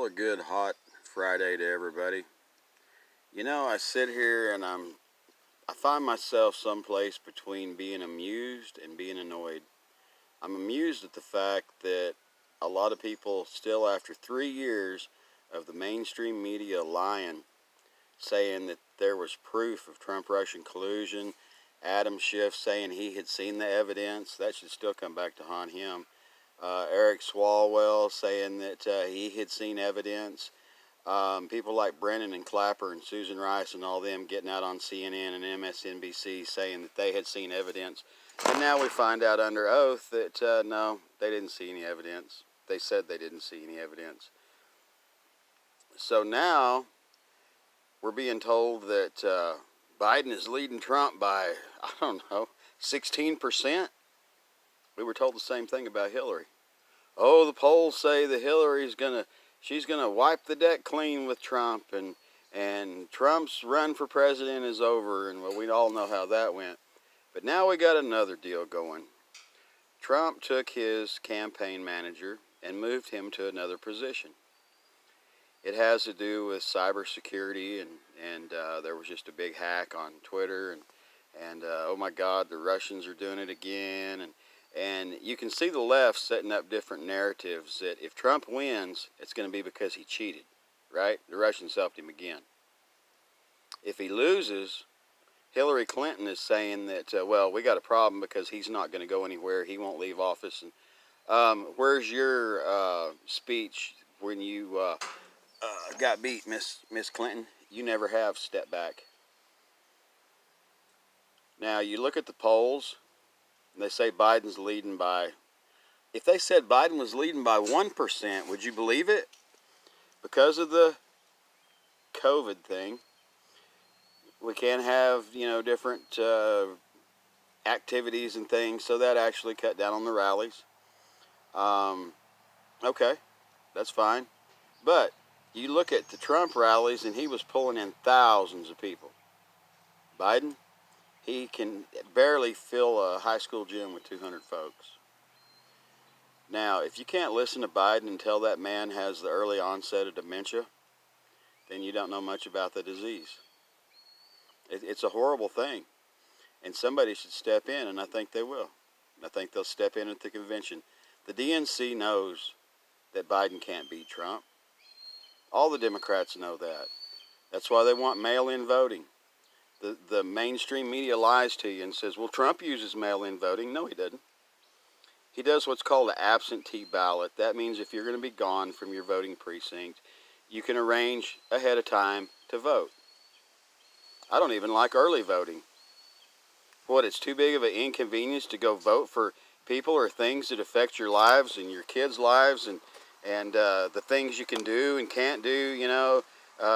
Well, a good hot Friday to everybody. You know, I sit here and I find myself someplace between being amused and being annoyed. I'm amused at the fact that a lot of people still, after 3 years of the mainstream media lying, saying that there was proof of Trump-Russian collusion, Adam Schiff saying he had seen the evidence, that should still come back to haunt him. Eric Swalwell saying that he had seen evidence. People like Brennan and Clapper and Susan Rice and all them getting out on CNN and MSNBC saying that they had seen evidence. And now we find out under oath that no, they didn't see any evidence. They said they didn't see any evidence. So now we're being told that Biden is leading Trump by, I don't know, 16%. We were told the same thing about Hillary. Oh, the polls say that she's gonna wipe the deck clean with Trump, and Trump's run for president is over, and well, we all know how that went. But now we got another deal going. Trump took his campaign manager and moved him to another position. It has to do with cybersecurity, and there was just a big hack on Twitter, and oh my God, the Russians are doing it again, and you can see the left setting up different narratives that if Trump wins, it's going to be because he cheated, right? The Russians helped him again. If he loses, Hillary Clinton is saying that, well, we got a problem because he's not going to go anywhere. He won't leave office. And where's your speech when you got beat, Miss Clinton? You never have stepped back. Now, you look at the polls. They say Biden's leading by, if they said Biden was leading by 1%, would you believe it? Because of the COVID thing, we can't have, different activities and things, so that actually cut down on the rallies. Okay, that's fine. But you look at the Trump rallies, and he was pulling in thousands of people. Biden, he can barely fill a high school gym with 200 folks. Now, if you can't listen to Biden and tell that man has the early onset of dementia, then you don't know much about the disease. It's a horrible thing. And somebody should step in, and I think they will. I think they'll step in at the convention. The DNC knows that Biden can't beat Trump. All the Democrats know that. That's why they want mail-in voting. The mainstream media lies to you and says, well, Trump uses mail-in voting. No, he doesn't. He does what's called an absentee ballot. That means if you're going to be gone from your voting precinct, you can arrange ahead of time to vote. I don't even like early voting. What, it's too big of an inconvenience to go vote for people or things that affect your lives and your kids' lives and the things you can do and can't do,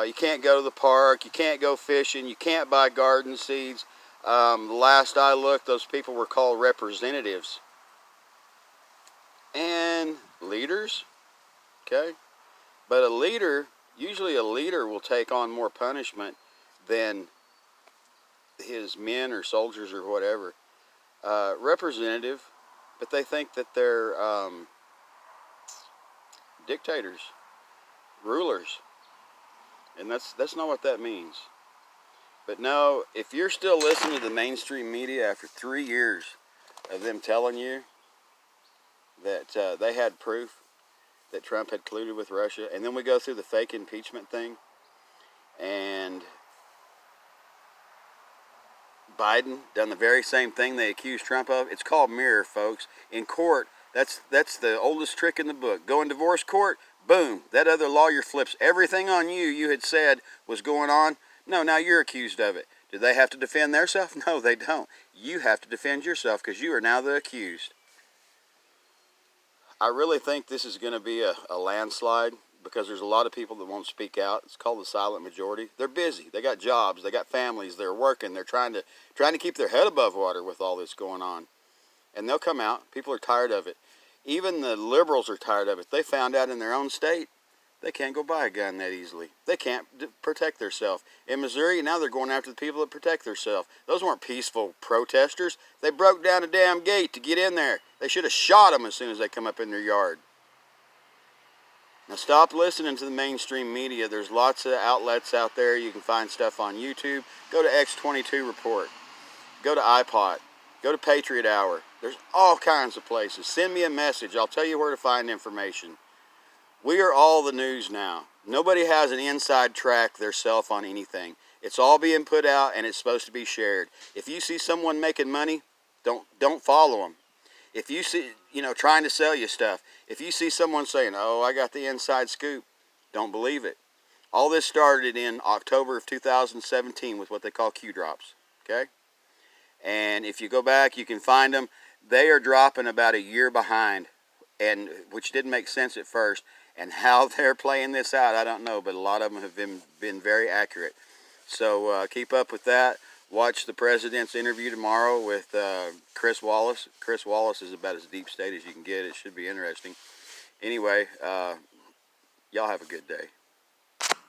you can't go to the park, you can't go fishing, you can't buy garden seeds. Last I looked, those people were called representatives. And leaders, okay? But usually a leader will take on more punishment than his men or soldiers or whatever. Representative, but they think that they're dictators, rulers. And that's not what that means. But no, if you're still listening to the mainstream media after 3 years of them telling you that they had proof that Trump had colluded with Russia, and then we go through the fake impeachment thing, and Biden done the very same thing they accused Trump of. It's called mirror, folks. In court, that's the oldest trick in the book. Go in divorce court, boom, that other lawyer flips everything on you had said was going on. No, now you're accused of it. Do they have to defend themselves? No, they don't. You have to defend yourself because you are now the accused. I really think this is going to be a landslide because there's a lot of people that won't speak out. It's called the silent majority. They're busy. They got jobs. They got families. They're working. They're trying to keep their head above water with all this going on. And they'll come out. People are tired of it. Even the liberals are tired of it. They found out in their own state they can't go buy a gun that easily. They can't protect themselves. In Missouri, now they're going after the people that protect themselves. Those weren't peaceful protesters. They broke down a damn gate to get in there. They should have shot them as soon as they come up in their yard. Now stop listening to the mainstream media. There's lots of outlets out there. You can find stuff on YouTube. Go to X22 Report. Go to iPod. Go to Patriot Hour. There's all kinds of places. Send me a message. I'll tell you where to find information. We are all the news now. Nobody has an inside track theirself on anything. It's all being put out and it's supposed to be shared. If you see someone making money, don't follow them. If you see, trying to sell you stuff, if you see someone saying, "Oh, I got the inside scoop," don't believe it. All this started in October of 2017 with what they call Q drops, okay? And if you go back, you can find them. They are dropping about a year behind, and which didn't make sense at first. And how they're playing this out, I don't know, but a lot of them have been very accurate. So keep up with that. Watch the president's interview tomorrow with Chris Wallace. Chris Wallace is about as deep state as you can get. It should be interesting. Anyway, y'all have a good day.